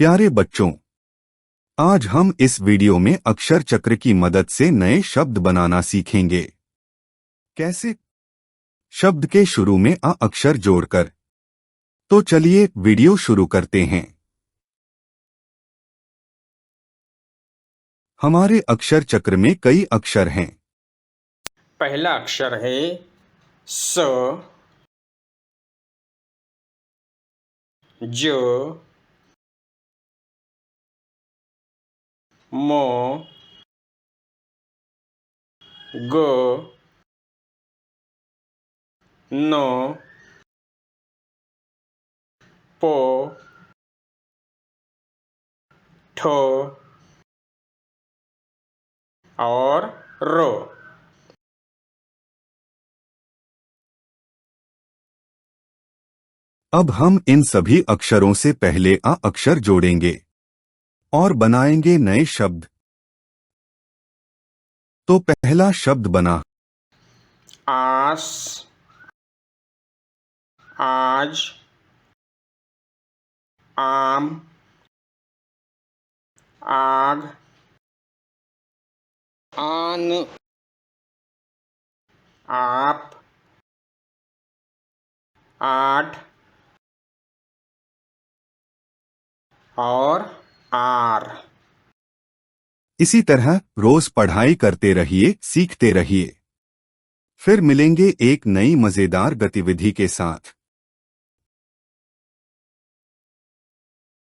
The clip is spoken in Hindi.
प्यारे बच्चों, आज हम इस वीडियो में अक्षर चक्र की मदद से नए शब्द बनाना सीखेंगे। कैसे? शब्द के शुरू में अ अक्षर जोड़कर। तो चलिए वीडियो शुरू करते हैं। हमारे अक्षर चक्र में कई अक्षर हैं। पहला अक्षर है स, ज, म, ग, न, प, ठ और र। अब हम इन सभी अक्षरों से पहले अ अक्षर जोड़ेंगे और बनाएंगे नए शब्द। तो पहला शब्द बना आस, आज, आम, आग, आन, आप, आठ और आर। इसी तरह रोज पढ़ाई करते रहिए, सीखते रहिए। फिर मिलेंगे एक नई मजेदार गतिविधि के साथ।